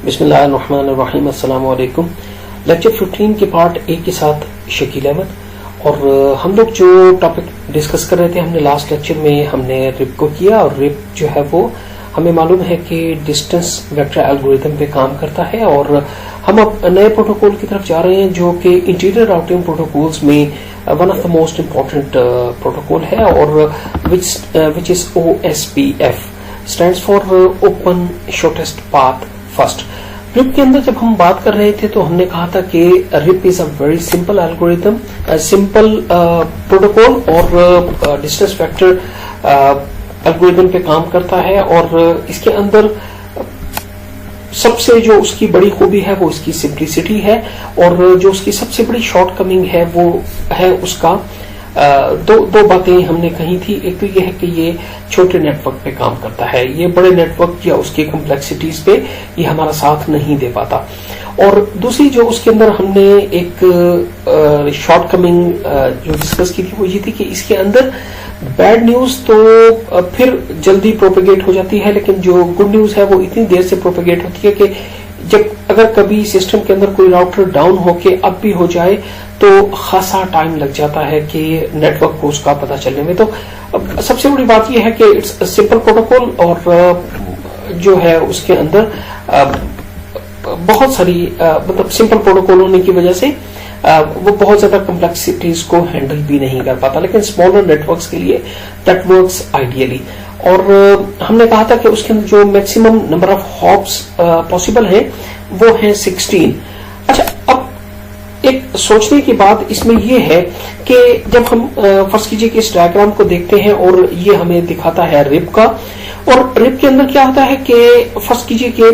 बिस्मिल्लाहिर्रहमानिर्रहीम, अस्सलाम वालेकुम। लेक्चर 15 के पार्ट ए के साथ शकील अहमद। और हम लोग जो टॉपिक डिस्कस कर रहे थे, हमने लास्ट लेक्चर में हमने रिप को किया। और रिप जो है वो हमें मालूम है कि डिस्टेंस वेक्टर एल्गोरिथम पे काम करता है। और हम अब नए प्रोटोकॉल की तरफ जा रहे हैं जो कि इंटीरियर राउटिंग प्रोटोकॉल्स में one of the most important protocol है, और which is OSPF, stands for open shortest path first. RIP के अंदर जब हम बात कर रहे थे तो हमने कहा था कि RIP is a very simple algorithm, simple protocol, और डिस्टेंस वेक्टर एल्गोरिथम पे काम करता है। और इसके अंदर सबसे जो उसकी बड़ी खूबी है वो इसकी सिंप्लिसिटी है, और जो उसकी सबसे बड़ी शॉर्टकमिंग है वो है उसका दो बातें हमने कही थी। एक तो ये है कि ये छोटे नेटवर्क पे काम करता है, ये बड़े नेटवर्क या उसके कॉम्प्लेक्सिटीज पे ये हमारा साथ नहीं दे पाता। और दूसरी जो उसके अंदर हमने एक शॉर्टकमिंग जो डिस्कस की थी वो ये थी कि इसके अंदर बैड न्यूज तो फिर जल्दी प्रोपेगेट हो जाती है, लेकिन जो गुड न्यूज है वो इतनी देर से प्रोपेगेट होती है कि जब अगर कभी सिस्टम के अंदर कोई राउटर डाउन होके अब भी हो जाए तो खासा टाइम लग जाता है कि नेटवर्क को उसका पता चलने में। तो सबसे बड़ी बात यह है कि इट्स सिंपल प्रोटोकॉल, और जो है उसके अंदर बहुत सारी मतलब सिंपल प्रोटोकॉल होने की वजह से वो बहुत ज्यादा कॉम्प्लेक्सिटीज को हैंडल भी नहीं कर पाता, लेकिन स्मॉलर नेटवर्क्स के लिए दैट वर्क्स आइडियली। और हमने कहा था कि उसके अंदर जो maximum number of hops possible है वो है 16। अच्छा, अब एक सोचने की बात इसमें ये है कि जब हम फर्ज कीजिए कि इस डायग्राम को देखते हैं और ये हमें दिखाता है रिप का, और रिप के अंदर क्या होता है कि फर्ज कीजिए कि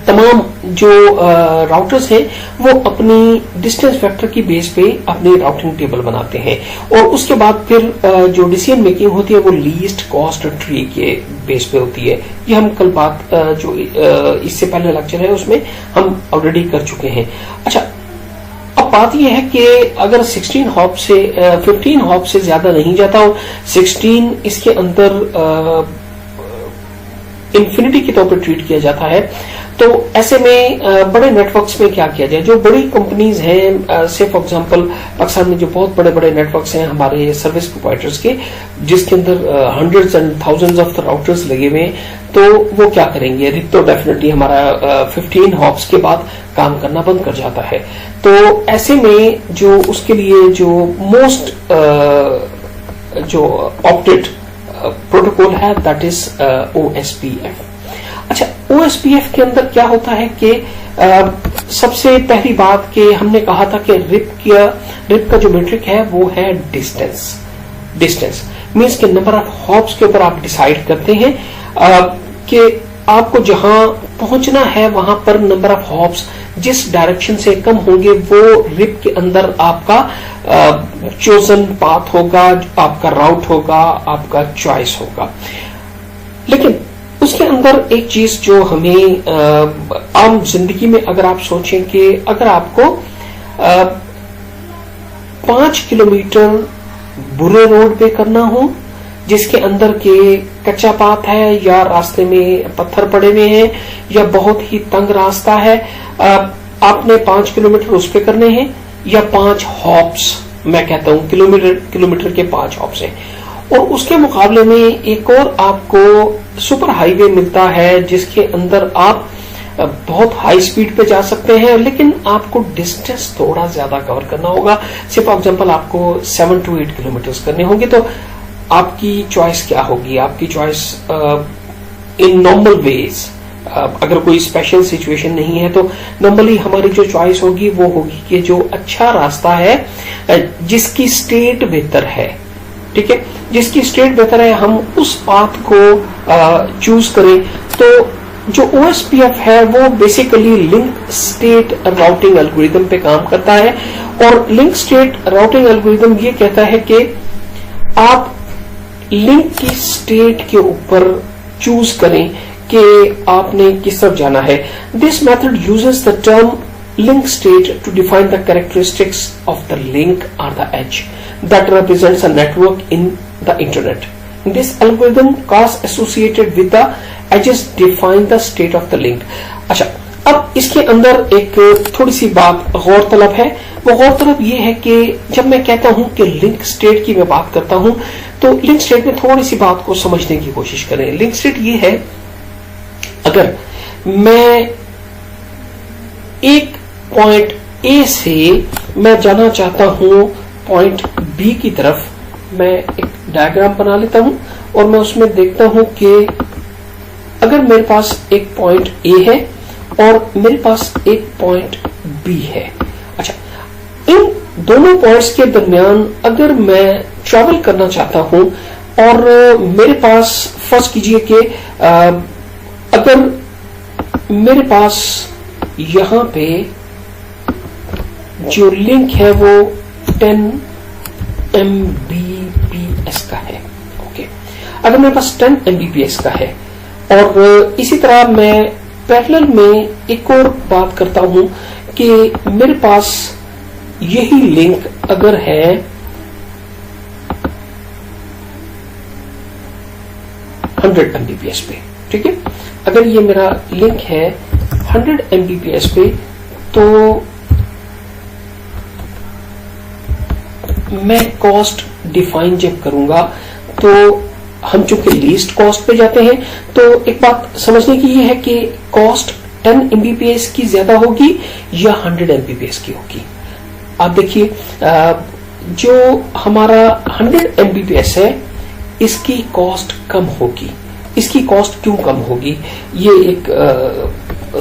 तमाम जो राउटर्स हैं वो अपनी डिस्टेंस वेक्टर की बेस पे अपनी राउटिंग टेबल बनाते हैं, और उसके बाद फिर जो डिसीजन मेकिंग होती है वो लीस्ट कॉस्ट ट्री के बेस पे होती है। ये हम कल बात जो इससे पहले लेक्चर है उसमें हम ऑलरेडी कर चुके हैं। अच्छा, अब बात यह है कि अगर 16 हॉप से 15 हॉप से ज्यादा नहीं जाता और 16 इसके अंदर इन्फिनिटी के तौर पर ट्रीट किया जाता है, तो ऐसे में बड़े नेटवर्क्स में क्या किया जाए। जो बड़ी कंपनीज हैं, से फॉर एग्जांपल पाकिस्तान में जो बहुत बड़े बड़े नेटवर्क्स हैं हमारे सर्विस प्रोवाइडर्स के, जिसके अंदर hundreds and thousands of routers लगे हुए हैं, तो वो क्या करेंगे, रिप तो डेफिनेटली हमारा 15 हॉप्स के बाद काम करना बंद कर जाता है। तो ऐसे में जो उसके लिए जो मोस्ट जो ऑप्टेड प्रोटोकॉल है दैट इज OSPF। अच्छा, OSPF के अंदर क्या होता है कि सबसे पहली बात कि हमने कहा था कि रिप का जो मेट्रिक है वो है डिस्टेंस मींस के नंबर ऑफ हॉप्स के ऊपर आप डिसाइड करते हैं कि आपको जहां पहुंचना है वहां पर नंबर ऑफ हॉप्स जिस डायरेक्शन से कम होंगे वो रिप के अंदर आपका चोजन पाथ होगा, आपका राउट होगा, आपका चॉइस होगा। लेकिन उसके अंदर एक चीज जो हमें आम जिंदगी में अगर आप सोचें कि अगर आपको 5 किलोमीटर बुरे रोड पे करना हो जिसके अंदर के कच्चा पाथ है या रास्ते में पत्थर पड़े हुए हैं या बहुत ही तंग रास्ता है, आपने 5 किलोमीटर उस पे करने हैं या 5 हॉप्स, मैं कहता हूं किलोमीटर के 5 हॉप्स हैं। और उसके मुकाबले में एक और आपको सुपर हाईवे मिलता है जिसके अंदर आप बहुत हाई स्पीड पे जा सकते हैं, लेकिन आपको डिस्टेंस थोड़ा ज्यादा कवर करना होगा। से फॉर एग्जांपल आपको 7 to 8 किलोमीटर करने होंगे, तो आपकी चॉइस क्या होगी? आपकी चॉइस इन नॉर्मल वेज, अगर कोई स्पेशल सिचुएशन नहीं है तो नॉर्मली हमारी जो चॉइस होगी वो होगी कि जो अच्छा रास्ता है जिसकी स्टेट बेहतर है, ठीक है, जिसकी स्टेट बेहतर है हम उस पाथ को चूज करें। तो जो OSPF है वो basically link state routing algorithm पे काम करता है, और लिंक स्टेट राउटिंग एल्गोरिथम ये कहता है कि आप लिंक की स्टेट के ऊपर चूज करें कि आपने किस तरफ जाना है। This method uses the term link state to define the characteristics of the link or the edge that represents a network in the internet. In this algorithm, cost associated with the edges define the state of the link. अच्छा, अब इसके अंदर एक थोड़ी सी बात गौरतलब है। वो गौरतलब ये है कि जब मैं कहता हूं कि लिंक स्टेट की मैं बात करता हूं, तो लिंक स्टेट में थोड़ी सी बात को समझने की कोशिश करें। लिंक स्टेट ये है, अगर मैं एक पॉइंट ए से मैं जाना चाहता हूं पॉइंट बी की तरफ, मैं एक डायग्राम बना लेता हूं और मैं उसमें देखता हूं कि अगर मेरे पास एक पॉइंट ए है और मेरे पास एक पॉइंट बी है। अच्छा, इन दोनों पॉइंट्स के दरमियान अगर मैं ट्रैवल करना चाहता हूं और मेरे पास फर्ज कीजिए कि अगर मेरे पास यहां पे जो लिंक है वो 10 Mbps का है। ओके, अगर मेरे पास 10 Mbps का है और इसी तरह मैं पैरेलल में एक और बात करता हूं कि मेरे पास यही लिंक अगर है 100 Mbps पे, ठीक है, अगर ये मेरा लिंक है 100 Mbps पे, तो मैं कॉस्ट डिफाइन जब करूंगा तो हम चूंकि लीस्ट कॉस्ट पे जाते हैं, तो एक बात समझने की ये है कि कॉस्ट 10 Mbps की ज्यादा होगी या 100 Mbps की होगी। आप देखिए, जो हमारा 100 Mbps है इसकी कॉस्ट कम होगी। इसकी कॉस्ट क्यों कम होगी, ये एक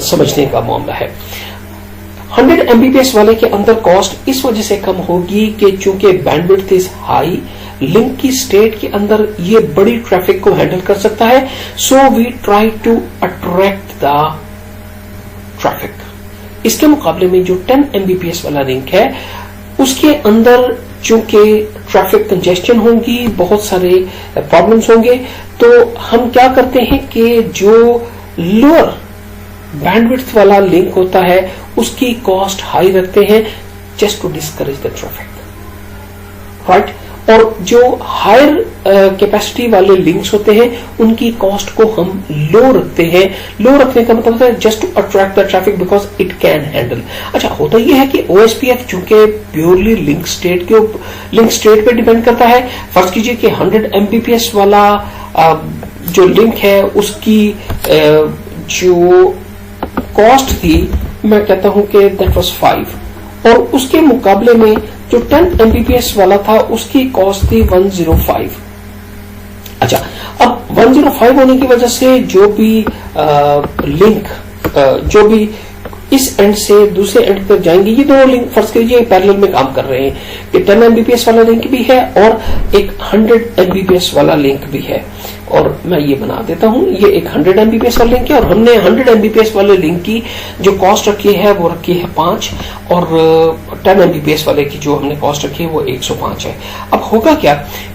समझने का मामला है। 100 Mbps वाले के अंदर कॉस्ट इस वजह से कम होगी कि चूंकि बैंडविड्थ इज हाई, लिंक की स्टेट के अंदर ये बड़ी ट्रैफिक को हैंडल कर सकता है, so we try to attract the traffic. इसके मुकाबले में जो 10 Mbps वाला लिंक है उसके अंदर चूंकि ट्रैफिक कंजेस्शन होगी, बहुत सारे प्रॉब्लम्स होंगे, तो हम क्या करते हैं कि जो लोअर बैंडविड्थ वाला लिंक होता है उसकी कॉस्ट हाई रखते हैं, just to discourage the traffic, right. और जो हायर कैपेसिटी वाले लिंक्स होते हैं उनकी कॉस्ट को हम लो रखते हैं। लो रखने का मतलब है just to attract the traffic because it can handle. अच्छा, होता यह है कि OSPF चूंकि प्योरली लिंक स्टेट पे डिपेंड करता है। फर्ज कीजिए कि 100 Mbps वाला जो लिंक है उसकी जो कॉस्ट थी, मैं कहता हूं कि दैट वाज 5, और उसके मुकाबले में जो 10 Mbps वाला था उसकी कॉस्ट थी 105। अच्छा, अब 105 होने की वजह से जो भी लिंक जो भी इस एंड से दूसरे एंड तक जाएंगे, ये दोनों लिंक फर्ज कीजिए पैरेलल में काम कर रहे हैं कि 10 Mbps वाला लिंक भी है और एक 100 Mbps वाला लिंक भी है। और मैं ये बना देता हूं, ये एक 100 Mbps वाला लिंक है और हमने 100 Mbps वाले लिंक की जो कॉस्ट रखी है वो रखी है 5, और 10 Mbps वाले की जो हमने कॉस्ट रखी है वो 105 है। अब होगा क्या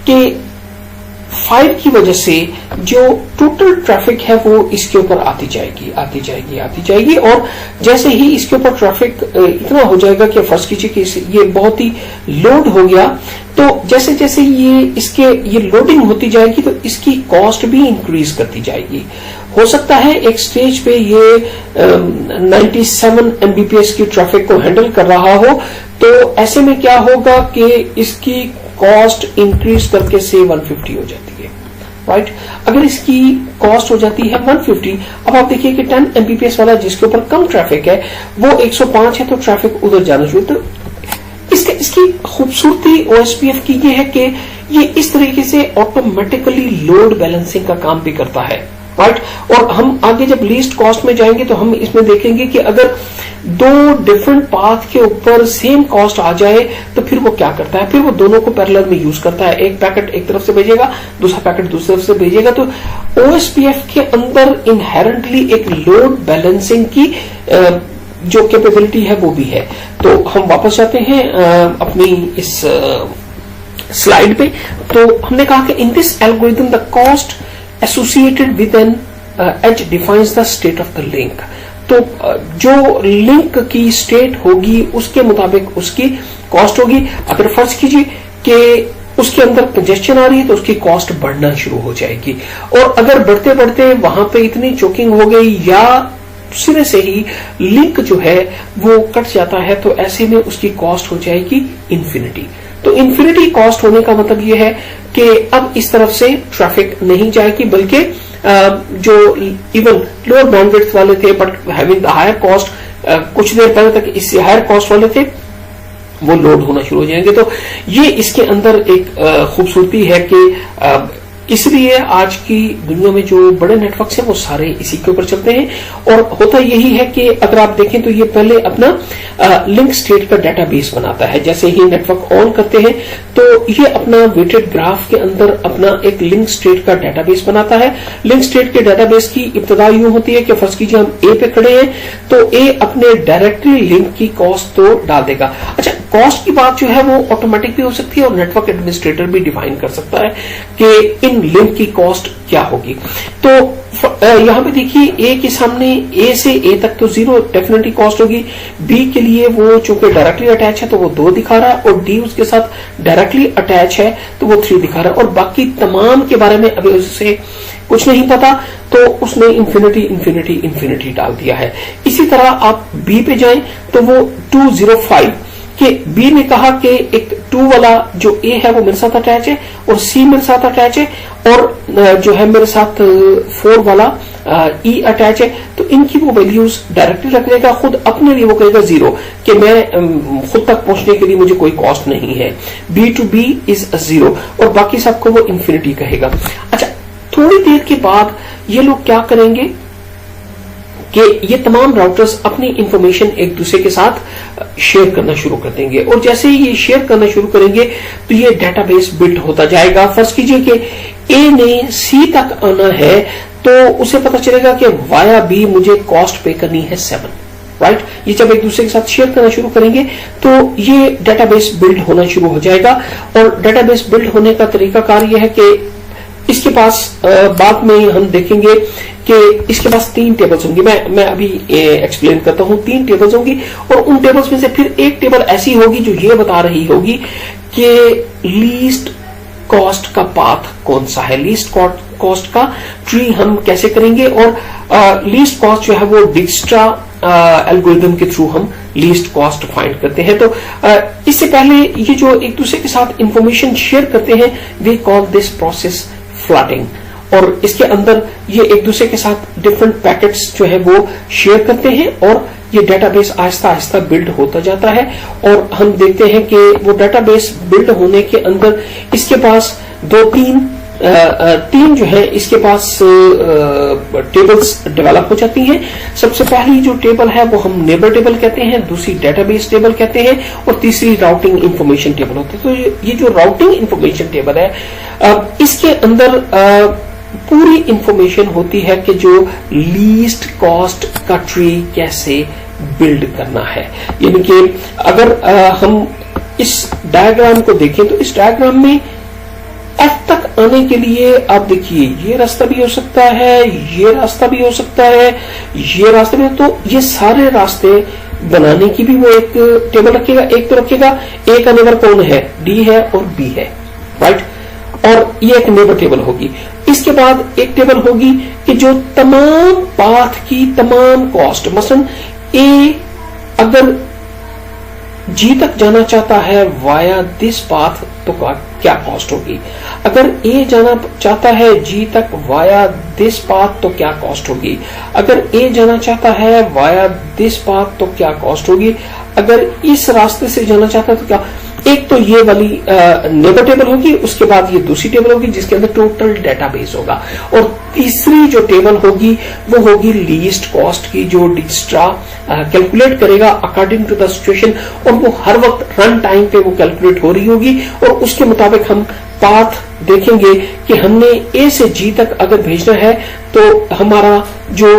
कि 5 की वजह से जो टोटल ट्रैफिक है वो इसके ऊपर आती जाएगी, और जैसे ही इसके ऊपर ट्रैफिक इतना हो जाएगा कि फर्ज कीजिए कि ये बहुत ही लोड हो गया, तो जैसे जैसे ये लोडिंग होती जाएगी तो इसकी कॉस्ट भी इंक्रीज करती जाएगी। हो सकता है एक स्टेज पे ये 97 Mbps की ट्रैफिक को हैंडल कर रहा हो, तो ऐसे में क्या होगा कि इसकी कॉस्ट इंक्रीज करके से 150 हो जाती है, राइट। अगर इसकी कॉस्ट हो जाती है 150, अब आप देखिए कि 10 Mbps वाला जिसके ऊपर कम ट्रैफिक है वो 105 है, तो ट्रैफिक उधर जाना शुरू। तो इसकी खूबसूरती OSPF की ये है कि ये इस तरीके से ऑटोमेटिकली लोड बैलेंसिंग का काम भी करता है, राइट। और हम आगे जब लीस्ट कॉस्ट में जाएंगे तो हम इसमें देखेंगे कि अगर 2 डिफरेंट पाथ के ऊपर सेम कॉस्ट आ जाए तो फिर वो क्या करता है, फिर वो दोनों को पैरेलल में यूज करता है। एक पैकेट एक तरफ से भेजेगा, दूसरा पैकेट दूसरी तरफ से भेजेगा। तो OSPF के अंदर इनहेरेंटली एक लोड बैलेंसिंग की जो कैपेबिलिटी है वो भी है। तो हम वापस जाते हैं अपनी इस स्लाइड पे। तो हमने कहा कि in this algorithm the cost associated with an edge defines the state of the link. तो जो लिंक की स्टेट होगी उसके मुताबिक उसकी कॉस्ट होगी। अगर फर्ज कीजिए कि उसके अंदर कंजेशन आ रही है तो उसकी कॉस्ट बढ़ना शुरू हो जाएगी। और अगर बढ़ते बढ़ते वहां पे इतनी चोकिंग हो गई या सिरे से ही लिंक जो है वो कट जाता है तो ऐसे में उसकी कॉस्ट हो जाएगी इन्फिनिटी। तो इन्फिनिटी कॉस्ट होने का मतलब ये है कि अब इस तरफ से ट्रैफिक नहीं जाएगी, बल्कि जो इवन लोअर बैंडविड्थ वाले थे but having the higher cost, कुछ देर पहले तक इससे हायर कॉस्ट वाले थे, वो लोड होना शुरू हो जाएंगे। तो ये इसके अंदर एक खूबसूरती है कि इसलिए आज की दुनिया में जो बड़े नेटवर्क्स हैं वो सारे इसी के ऊपर चलते हैं। और होता यही है कि अगर आप देखें तो ये पहले अपना लिंक स्टेट का डाटाबेस बनाता है। जैसे ही नेटवर्क ऑन करते हैं तो ये अपना वेटेड ग्राफ के अंदर अपना एक लिंक स्टेट का डाटाबेस बनाता है। लिंक स्टेट के डाटाबेस की इब्तिदा यूं होती है कि फर्ज कीजिए हम ए पे खड़े हैं तो ए अपने डायरेक्टली लिंक की कॉस्ट तो डाल देगा। अच्छा, कॉस्ट की बात जो है वो ऑटोमेटिक भी हो सकती है और नेटवर्क एडमिनिस्ट्रेटर भी डिफाइन कर सकता है कि इन लिंक की कॉस्ट क्या होगी। तो यहां पे देखिए ए के सामने ए से ए तक तो 0 डेफिनेटली कॉस्ट होगी। बी के लिए वो चूंकि डायरेक्टली अटैच है तो वो 2 दिखा रहा है और डी उसके साथ डायरेक्टली अटैच है तो वो 3 दिखा रहा है। और बाकी तमाम के बारे में अभी उसे कुछ नहीं पता तो उसने इन्फिनिटी इन्फिनिटी इन्फिनिटी डाल दिया है। इसी तरह आप बी पे जाएं तो वो 205 कि बी ने कहा कि एक 2 वाला जो ए है वो मेरे साथ अटैच है और सी मेरे साथ अटैच है और जो है मेरे साथ 4 वाला ई अटैच है। तो इनकी वो वैल्यूज डायरेक्टली रख देगा, खुद अपने लिए वो कहेगा 0 कि मैं खुद तक पहुंचने के लिए मुझे कोई कॉस्ट नहीं है। बी टू बी इज 0 और बाकी सबको वो इन्फिनिटी कहेगा। अच्छा, थोड़ी देर के बाद ये लोग क्या करेंगे कि ये तमाम राउटर्स अपनी इंफॉर्मेशन एक दूसरे के साथ शेयर करना शुरू कर देंगे और जैसे ही ये शेयर करना शुरू करेंगे तो ये डेटाबेस बिल्ड होता जाएगा। फर्ज कीजिए कि ए ने सी तक आना है तो उसे पता चलेगा कि वाया बी मुझे कॉस्ट पे करनी है 7, राइट। ये जब एक दूसरे के साथ शेयर करना शुरू करेंगे तो ये डेटाबेस बिल्ड होना शुरू हो जाएगा। और डेटाबेस बिल्ड होने का तरीकाकार ये है कि इसके पास बाद में हम देखेंगे कि इसके पास 3 टेबल्स होंगी। मैं अभी एक्सप्लेन करता हूं। 3 टेबल्स होंगी और उन टेबल्स में से फिर एक टेबल ऐसी होगी जो ये बता रही होगी कि लीस्ट कॉस्ट का पाथ कौन सा है, लीस्ट कॉस्ट का ट्री हम कैसे करेंगे। और लीस्ट कॉस्ट जो है वो डिक्स्ट्रा एल्गोरिथम के थ्रू हम लीस्ट कॉस्ट फाइंड करते हैं। तो इससे पहले ये जो एक दूसरे के साथ इंफॉर्मेशन शेयर करते हैं we call this process flooding. और इसके अंदर ये एक दूसरे के साथ डिफरेंट पैकेट्स जो है वो शेयर करते हैं और ये डेटाबेस आहिस्ता आहिस्ता बिल्ड होता जाता है। और हम देखते हैं कि वो डेटाबेस बिल्ड होने के अंदर इसके पास 3 जो है इसके पास टेबल्स डेवलप हो जाती हैं। सबसे पहली जो टेबल है वो हम नेबर टेबल कहते हैं, दूसरी डेटाबेस टेबल कहते हैं और तीसरी राउटिंग इंफॉर्मेशन टेबल होती है। तो ये जो राउटिंग इंफॉर्मेशन टेबल है इसके अंदर पूरी इंफॉर्मेशन होती है कि जो लीस्ट कॉस्ट का ट्री कैसे बिल्ड करना है। यानी कि अगर हम इस डायग्राम को देखें तो इस डायग्राम में एफ तक आने के लिए आप देखिए ये रास्ता भी हो सकता है, ये रास्ता भी हो सकता है, ये रास्ते में, तो ये सारे रास्ते बनाने की भी वो एक टेबल रखेगा। एक तो रखेगा ए का नेबर कौन है, डी है और बी है, राइट। और ये एक नेबर टेबल होगी। इसके बाद एक टेबल होगी कि जो तमाम पाथ की तमाम कॉस्ट, मसलन ए अगर जी तक जाना चाहता है वाया दिस पाथ तो क्या कॉस्ट होगी, अगर ए जाना चाहता है जी तक वाया दिस पाथ तो क्या कॉस्ट होगी, अगर ए जाना चाहता है वाया दिस पाथ तो क्या कॉस्ट होगी, अगर इस रास्ते से जाना चाहता है तो क्या। एक तो ये वाली नेबर टेबल होगी, उसके बाद ये दूसरी टेबल होगी जिसके अंदर टोटल डेटाबेस होगा, और तीसरी जो टेबल होगी वो होगी लीस्ट कॉस्ट की, जो डिक्स्ट्रा कैलकुलेट करेगा अकॉर्डिंग टू द सिचुएशन, और वो हर वक्त रन टाइम पे वो कैलकुलेट हो रही होगी। और उसके मुताबिक हम पाथ देखेंगे कि हमने ए से जी तक अगर भेजना है तो हमारा जो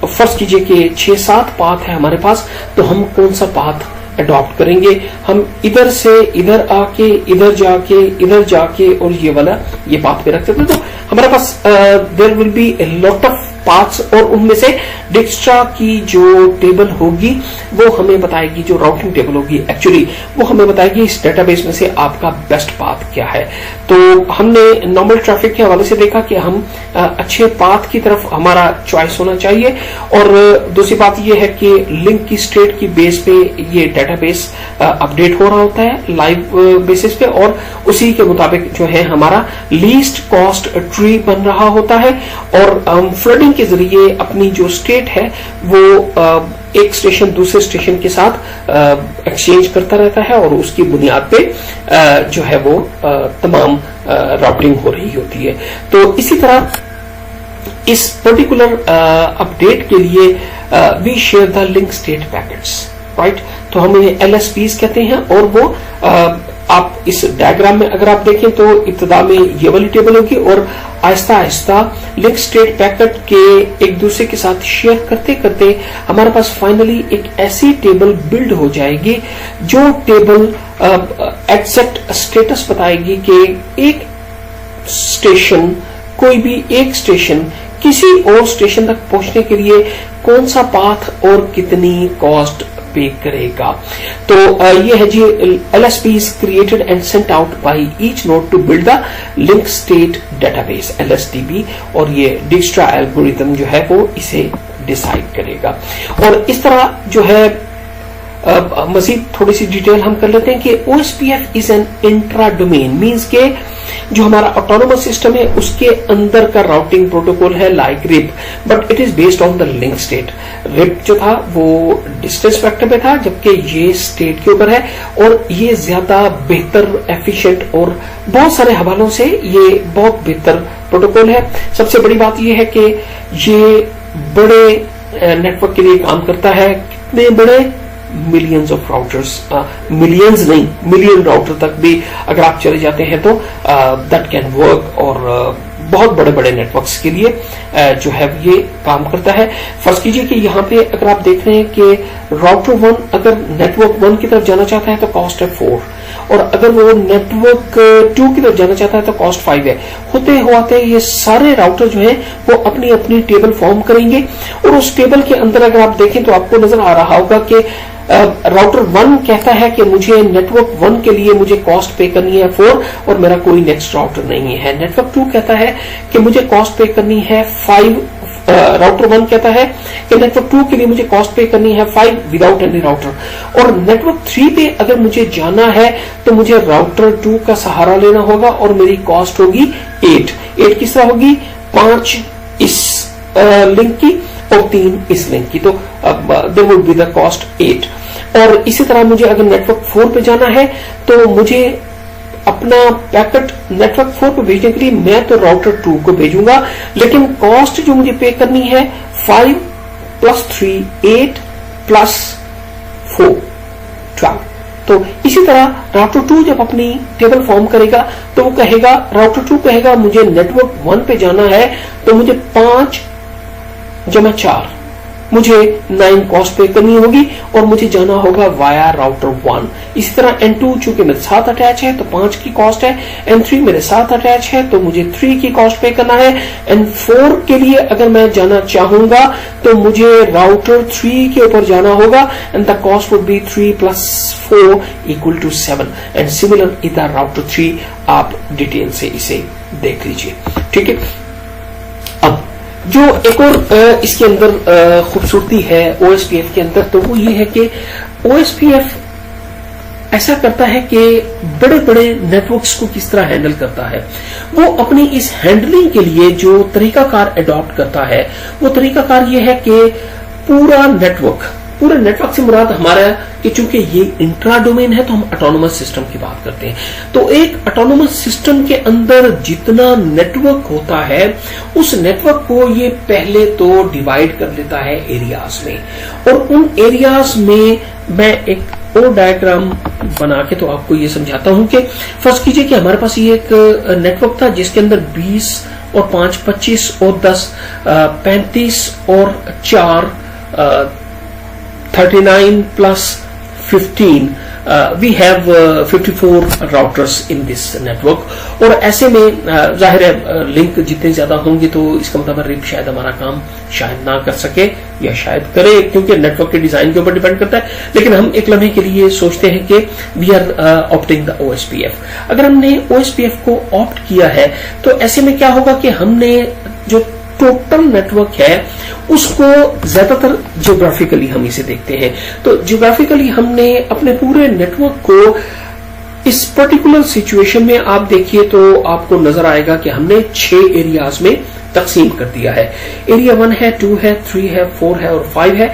फर्ज कीजिए कि 6-7 पाथ है हमारे पास, तो हम कौन सा पाथ अडॉप्ट करेंगे। हम इधर से इधर आके इधर जाके और ये वाला ये पाथ पे रख सकते हैं। तो हमारे पास there will be a lot of paths, और उनमें से डिक्स्ट्रा की जो टेबल होगी वो हमें बताएगी, जो राउटिंग टेबल होगी एक्चुअली वो हमें बताएगी इस डेटाबेस में से आपका बेस्ट पाथ क्या है। तो हमने नॉर्मल ट्रैफिक के हवाले से देखा कि हम अच्छे पाथ की तरफ हमारा चॉइस होना चाहिए, और दूसरी बात यह है कि लिंक की स्टेट की बेस पे ये डेटाबेस अपडेट हो रहा होता है लाइव बेसिस पे, और उसी के मुताबिक जो है हमारा लीस्ट कॉस्ट ट्री बन रहा होता है, और फ्लडिंग के जरिए अपनी जो स्टेट है वो एक स्टेशन दूसरे स्टेशन के साथ एक्सचेंज करता रहता है, और उसकी बुनियाद पे जो है वो तमाम राउटिंग हो रही होती है। तो इसी तरह इस पर्टिकुलर अपडेट के लिए we share the link state packets, right. तो हम इन्हें LSPs कहते हैं, और वो आप इस डायग्राम में अगर आप देखें तो इब्तिदा में ये वाली टेबल होगी, और Aahista Aahista link state packet के एक दूसरे के साथ शेयर करते करते हमारे पास फाइनली एक ऐसी टेबल बिल्ड हो जाएगी जो टेबल एग्जैक्ट स्टेटस बताएगी कि एक स्टेशन, कोई भी एक स्टेशन किसी और स्टेशन तक पहुंचने के लिए कौन सा पाथ और कितनी कॉस्ट पे करेगा। तो ये है जी LSPs created and sent out by each node to build the link state database LSDB, और ये डिक्स्ट्रा एल्गोरिथम जो है वो इसे डिसाइड करेगा। और इस तरह जो है मजीद थोड़ी सी डिटेल हम कर लेते हैं कि OSPF is an intra domain, means के जो हमारा ऑटोनोमस सिस्टम है उसके अंदर का राउटिंग प्रोटोकॉल है like RIP, but it is based on the link state. RIP जो था वो डिस्टेंस वेक्टर पे था, जबकि ये स्टेट के ऊपर है, और ये ज्यादा बेहतर, एफिशिएंट और बहुत सारे हवालों से ये बहुत बेहतर प्रोटोकॉल है। सबसे बड़ी बात ये है कि ये बड़े नेटवर्क के लिए काम करता है। कितने बड़े? मिलियंस ऑफ राउटर्स, मिलियंस नहीं, मिलियन राउटर तक भी अगर आप चले जाते हैं तो दैट कैन वर्क, और बहुत बड़े बड़े नेटवर्क्स के लिए जो है ये काम करता है। फर्ज कीजिए कि यहाँ पे अगर आप देख रहे हैं कि राउटर 1 अगर नेटवर्क 1 की तरफ जाना चाहता है तो कॉस्ट है 4, और अगर वो नेटवर्क 2 की तरफ जाना चाहता है तो कॉस्ट 5 है। होते होते ये सारे राउटर जो है वो अपनी अपनी टेबल फॉर्म करेंगे, और उस टेबल के अंदर अगर आप देखें तो आपको नजर आ रहा होगा कि राउटर 1 कहता है कि मुझे नेटवर्क 1 के लिए मुझे कॉस्ट पे करनी है 4, और मेरा कोई नेक्स्ट राउटर नहीं है। नेटवर्क 2 कहता है कि मुझे कॉस्ट पे करनी है 5, राउटर 1 कहता है कि नेटवर्क 2 के लिए मुझे कॉस्ट पे करनी है 5 विदाउट एनी राउटर, और नेटवर्क 3 पे अगर मुझे जाना है तो मुझे राउटर 2 का सहारा लेना होगा, और मेरी कॉस्ट होगी 8 किस तरह होगी? 5 इस लिंक की और 3 इस लिंक की, तो there would be the cost 8। और इसी तरह मुझे अगर नेटवर्क 4 पे जाना है तो मुझे अपना पैकेट नेटवर्क 4 पे भेजने के लिए मैं तो राउटर 2 को भेजूंगा, लेकिन कॉस्ट जो मुझे पे करनी है 5 + 3 8 + 4 12। तो इसी तरह राउटर 2 जब अपनी टेबल फॉर्म करेगा तो वो कहेगा, राउटर 2 कहेगा मुझे नेटवर्क 1 पे जाना है तो मुझे 5 + 4 मुझे 9 कॉस्ट पे करनी होगी, और मुझे जाना होगा वाया राउटर 1। इसी तरह N2 चूंकि मेरे साथ अटैच है तो 5 की कॉस्ट है, N3 मेरे साथ अटैच है तो मुझे 3 की कॉस्ट पे करना है। N4 के लिए अगर मैं जाना चाहूंगा तो मुझे राउटर 3 के ऊपर जाना होगा, and the cost would be 3 + 4 = 7, and similar इधर राउटर 3 आप डिटेल से इसे देख लीजिए, ठीक है। अब जो एक और इसके अंदर खूबसूरती है OSPF के अंदर, तो वो ये है कि OSPF ऐसा करता है कि बड़े बड़े नेटवर्क्स को किस तरह हैंडल करता है। वो अपनी इस हैंडलिंग के लिए जो तरीकाकार अडॉप्ट करता है, वो तरीकाकार ये है कि पूरे नेटवर्क से मुराद हमारा कि चूंकि ये इंट्रा डोमेन है तो हम ऑटोनोमस सिस्टम की बात करते हैं। तो एक ऑटोनोमस सिस्टम के अंदर जितना नेटवर्क होता है उस नेटवर्क को ये पहले तो डिवाइड कर लेता है एरियाज में, और उन एरियाज में मैं एक और डायग्राम बना के तो आपको ये समझाता हूं कि फर्स्ट कीजिए कि हमारे पास ये एक नेटवर्क था जिसके अंदर 20 और 5 25 और 10 35 और 4 39 + 15 we have 54 routers in this network. और ऐसे में जाहिर है लिंक जितने ज्यादा होंगे तो इसका मतलब रिप शायद हमारा काम शायद ना कर सके या शायद करे, क्योंकि नेटवर्क के डिजाइन के ऊपर डिपेंड करता है। लेकिन हम एक लम्हे के लिए सोचते हैं कि we are opting the OSPF। अगर हमने OSPF को ऑप्ट किया है तो ऐसे में क्या होगा कि हमने जो टोटल नेटवर्क है उसको ज्यादातर जियोग्राफिकली हम इसे देखते हैं। तो जियोग्राफिकली हमने अपने पूरे नेटवर्क को इस पर्टिकुलर सिचुएशन में आप देखिए तो आपको नजर आएगा कि हमने 6 एरियाज में तकसीम कर दिया है। एरिया 1 है, 2 है, 3 है, 4 है और 5 है।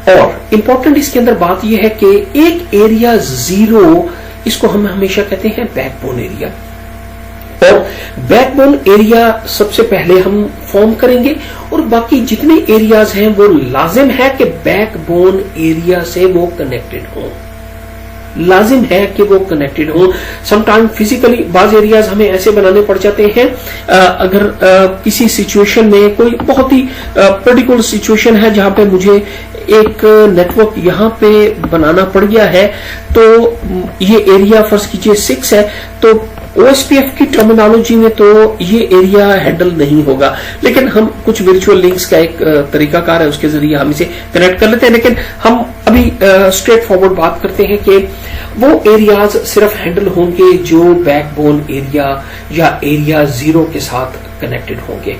और इंपॉर्टेंट इसके अंदर बात यह है कि एक एरिया 0 इसको हम हमेशा कहते हैं बैकबोन एरिया। और बैकबोन एरिया सबसे पहले हम फॉर्म करेंगे और बाकी जितने एरियाज हैं वो लाजिम है कि बैकबोन एरिया से वो कनेक्टेड हो, लाजिम है कि वो कनेक्टेड हो। समटाइम फिजिकली बाज एरियाज हमें ऐसे बनाने पड़ जाते हैं, अगर किसी सिचुएशन में कोई बहुत ही पर्टिकुलर सिचुएशन है जहां पे मुझे एक नेटवर्क यहां पे बनाना पड़ गया है, तो ये एरिया फर्ज कीजिए 6 है, तो OSPF की टर्मिनोलॉजी में तो ये एरिया हैंडल नहीं होगा। लेकिन हम कुछ वर्चुअल लिंक्स का एक तरीकाकार है, उसके जरिए हम इसे कनेक्ट कर लेते हैं। लेकिन हम अभी स्ट्रेट फॉरवर्ड बात करते हैं कि वो एरियाज सिर्फ हैंडल होंगे जो बैकबोन एरिया या एरिया 0 के साथ कनेक्टेड होंगे।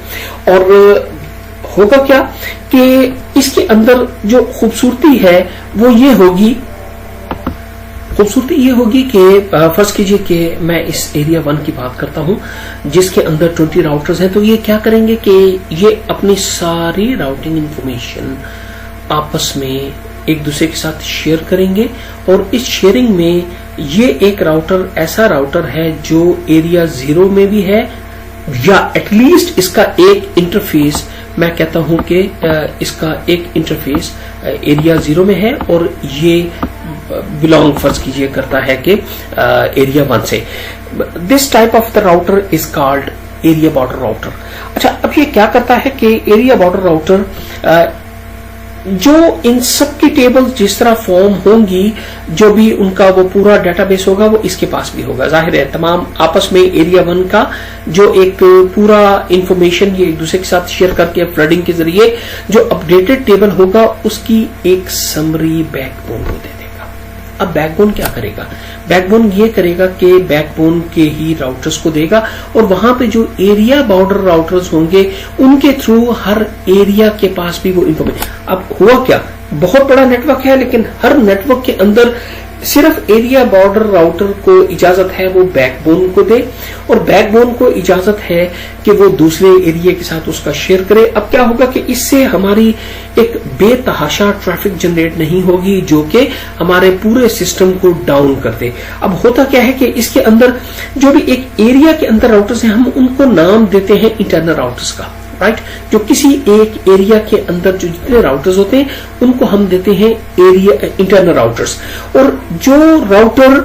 और होगा क्या कि इसके अंदर जो खूबसूरती है वो ये होगी, खूबसूरती ये होगी कि फर्ज कीजिए कि मैं इस एरिया 1 की बात करता हूं जिसके अंदर 20 राउटर्स हैं। तो ये क्या करेंगे कि ये अपनी सारी राउटिंग इंफॉर्मेशन आपस में एक दूसरे के साथ शेयर करेंगे। और इस शेयरिंग में ये एक राउटर ऐसा राउटर है जो एरिया 0 में भी है, या एटलीस्ट इसका एक इंटरफेस, मैं कहता हूं कि इसका एक इंटरफेस एरिया 0 में है और ये बिलोंग फर्ज कीजिए करता है कि एरिया 1 से। This type of the router is called area border router. अच्छा, अब ये क्या करता है कि एरिया बॉर्डर राउटर जो इन सब की टेबल जिस तरह फॉर्म होंगी, जो भी उनका वो पूरा डेटाबेस होगा वो इसके पास भी होगा। जाहिर है तमाम आपस में एरिया 1 का जो एक पूरा इंफॉर्मेशन ये एक दूसरे के साथ शेयर करके फ्लडिंग के जरिए जो अपडेटेड टेबल होगा उसकी एक समरी बैकबोन को दे देगा। अब बैकबोन क्या करेगा? बैकबोन ये करेगा कि बैकबोन के ही राउटर्स को देगा और वहां पे जो एरिया बॉर्डर राउटर्स होंगे उनके थ्रू हर एरिया के पास भी वो इंफॉर्मेशन। अब हुआ क्या, बहुत बड़ा नेटवर्क है लेकिन हर नेटवर्क के अंदर सिर्फ एरिया बॉर्डर राउटर को इजाजत है वो बैकबोन को दे और बैकबोन को इजाजत है कि वो दूसरे एरिया के साथ उसका शेयर करे। अब क्या होगा कि इससे हमारी एक बेतहाशा ट्रैफिक जनरेट नहीं होगी जो कि हमारे पूरे सिस्टम को डाउन कर दे। अब होता क्या है कि इसके अंदर जो भी एक एरिया के अंदर राउटर्स हैं हम उनको नाम देते हैं इंटरनल राउटर्स का, राइट। जो किसी एक एरिया के अंदर जो जितने राउटर्स होते हैं उनको हम देते हैं एरिया इंटरनल राउटर्स। और जो राउटर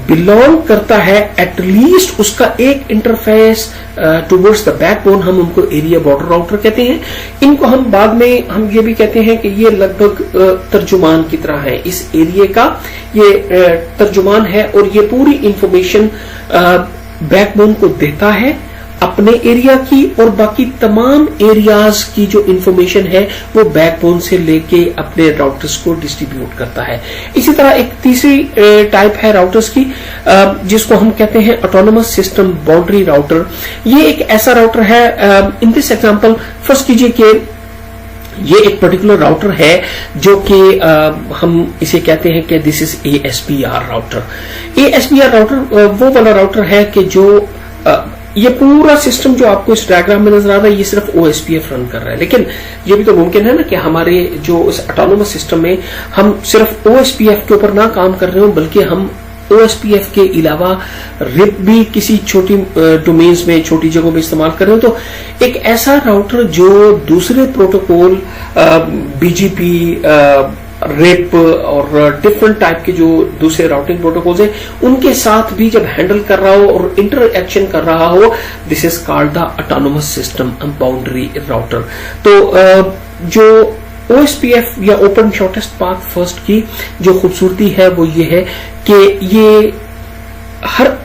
बिलोंग करता है एटलीस्ट उसका एक इंटरफेस टुवर्ड्स द बैकबोन, हम उनको एरिया बॉर्डर राउटर कहते हैं। इनको हम बाद में हम ये भी कहते हैं कि ये लगभग तर्जुमान की तरह है, इस एरिया का ये तर्जुमान है और ये पूरी इंफॉर्मेशन बैकबोन को देता है अपने एरिया की और बाकी तमाम एरियाज की जो इंफॉर्मेशन है वो बैकबोन से लेके अपने राउटर्स को डिस्ट्रीब्यूट करता है। इसी तरह एक तीसरी टाइप है राउटर्स की जिसको हम कहते हैं ऑटोनोमस सिस्टम बाउंड्री राउटर। ये एक ऐसा राउटर है, इन दिस एग्जांपल फर्स्ट कीजिए कि ये एक पर्टिकुलर राउटर है जो कि हम इसे कहते हैं कि this is ASPR router. ASPR router वो वाला राउटर है कि जो ये पूरा सिस्टम जो आपको इस डायग्राम में नजर आ रहा है ये सिर्फ OSPF रन कर रहा है। लेकिन ये भी तो मुमकिन है ना कि हमारे जो इस ऑटोनोमस सिस्टम में हम सिर्फ OSPF के ऊपर ना काम कर रहे हो बल्कि हम OSPF के अलावा रिप भी किसी छोटी डोमेन्स में छोटी जगहों में इस्तेमाल कर रहे हो। तो एक ऐसा राउटर जो दूसरे प्रोटोकॉल BGP रिप और डिफरेंट टाइप के जो दूसरे राउटिंग प्रोटोकॉल्स हैं उनके साथ भी जब हैंडल कर रहा हो और इंटरएक्शन कर रहा हो, this is called the autonomous system boundary router. तो जो OSPF या ओपन शॉर्टेस्ट पाथ फर्स्ट की जो खूबसूरती है वो ये है कि ये हर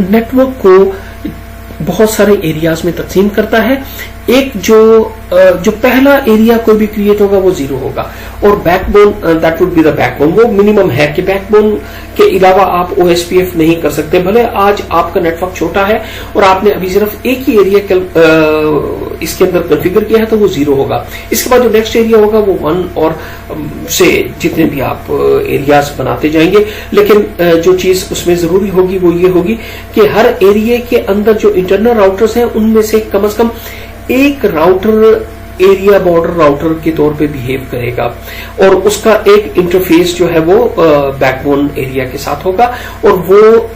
नेटवर्क को बहुत सारे एरियाज में तकसीम करता है। एक जो पहला एरिया कोई भी क्रिएट होगा वो 0 होगा, और backbone that would be the backbone, वो मिनिमम है कि बैकबोन के अलावा आप OSPF नहीं कर सकते। भले आज आपका नेटवर्क छोटा है और आपने अभी सिर्फ एक ही एरिया इसके अंदर कॉन्फ़िगर किया है तो वो 0 होगा। इसके बाद जो नेक्स्ट एरिया होगा वो 1 और से जितने भी आप एरियाज बनाते जाएंगे, लेकिन जो चीज उसमें जरूरी होगी वो ये होगी कि हर एरिया के अंदर जो इंटरनल राउटर्स हैं उनमें से कम एक राउटर एरिया बॉर्डर राउटर के तौर पे बिहेव करेगा, और उसका एक इंटरफेस जो है वो बैकबोन एरिया के साथ होगा, और वो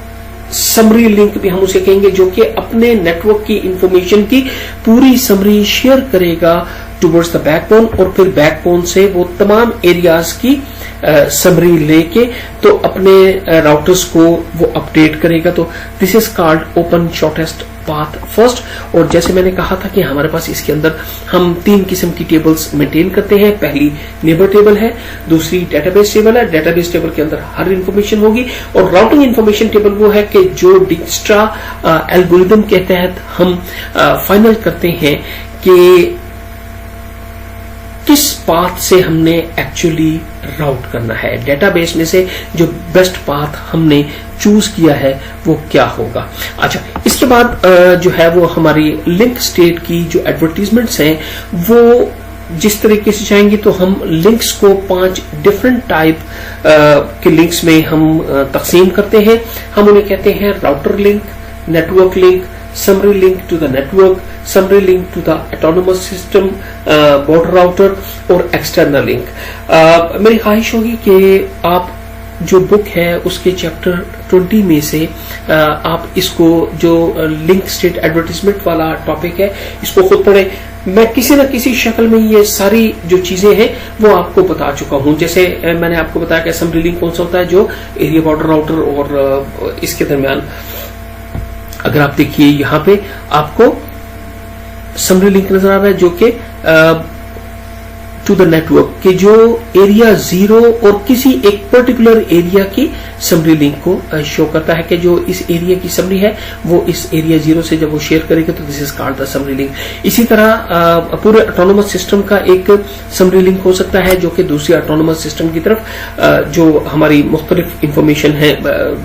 समरी लिंक भी हम उसे कहेंगे, जो कि अपने नेटवर्क की इंफॉर्मेशन की पूरी समरी शेयर करेगा टुवर्ड्स द बैकबोन, और फिर बैकबोन से वो तमाम एरियाज की समरी लेके तो अपने राउटर्स को वो अपडेट करेगा। तो this is called open shortest path first. और जैसे मैंने कहा था कि हमारे पास इसके अंदर हम 3 किस्म की टेबल्स मेंटेन करते हैं। पहली नेबर टेबल है, दूसरी डेटाबेस टेबल है। डेटाबेस टेबल के अंदर हर इंफॉर्मेशन होगी, और राउटिंग इंफॉर्मेशन टेबल वो है कि जो डिक्स्ट्रा एल्गोरिदम के तहत हम फाइनल करते हैं कि किस पाथ से हमने एक्चुअली राउट करना है, डेटाबेस में से जो बेस्ट पाथ हमने चूज किया है वो क्या होगा। अच्छा, इसके बाद जो है वो हमारी लिंक स्टेट की जो एडवर्टीजमेंट्स हैं वो जिस तरीके से चाहेंगे, तो हम लिंक्स को 5 डिफरेंट टाइप के लिंक्स में हम तकसीम करते हैं। हम उन्हें कहते हैं router link, network link, summary link to the network, summary link to the autonomous system, border router और external link। मेरी ख्वाहिश होगी कि आप जो बुक है उसके चैप्टर 20 में से आप इसको जो लिंक स्टेट एडवर्टीजमेंट वाला टॉपिक है इसको खुद पढ़ें। मैं किसी न किसी शक्ल में ये सारी जो चीजें हैं वो आपको बता चुका हूं। जैसे मैंने आपको बताया कि असम्बली लिंक कौन सा होता है, जो एरिया बॉर्डर राउटर और इसके दरमियान, अगर आप देखिए यहां पे आपको समरी लिंक नजर आ रहा है जो कि टू द नेटवर्क के जो एरिया 0 और किसी एक पर्टिकुलर एरिया की समरी लिंक को शो करता है कि जो इस एरिया की समरी है वो इस एरिया 0 से जब वो शेयर करेगा तो this is called the summary link. इसी तरह पूरे ऑटोनोमस सिस्टम का एक समरी लिंक हो सकता है जो कि दूसरी ऑटोनोमस सिस्टम की तरफ जो हमारी मुख्तलिफ इंफॉर्मेशन है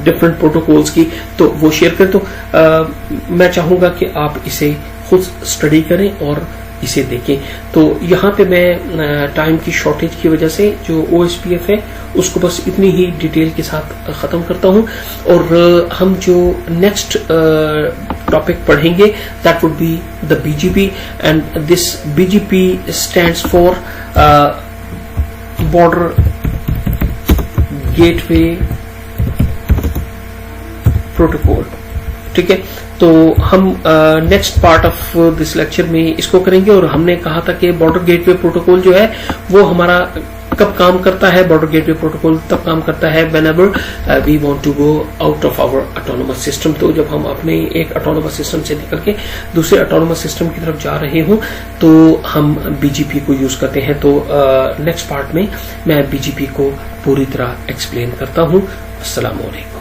डिफरेंट प्रोटोकॉल्स की तो वो शेयर करें। तो मैं चाहूंगा कि आप इसे खुद स्टडी करें और इसे देखें। तो यहाँ पे मैं टाइम की शॉर्टेज की वजह से जो OSPF है उसको बस इतनी ही डिटेल के साथ खत्म करता हूँ, और हम जो नेक्स्ट टॉपिक पढ़ेंगे that would be the BGP, and this BGP stands for border gateway protocol. ठीक है, तो हम next part of this lecture में इसको करेंगे। और हमने कहा था कि बॉर्डर गेटवे प्रोटोकॉल जो है वो हमारा कब काम करता है। बॉर्डर गेटवे प्रोटोकॉल तब काम करता है whenever we want to go out of our autonomous system. तो जब हम अपने एक ऑटोनोमस सिस्टम से निकल के दूसरे ऑटोनोमस सिस्टम की तरफ जा रहे हों तो हम BGP को यूज करते हैं। तो नेक्स्ट पार्ट में मैं BGP को पूरी तरह एक्सप्लेन करता हूं। अस्सलाम वालेकुम।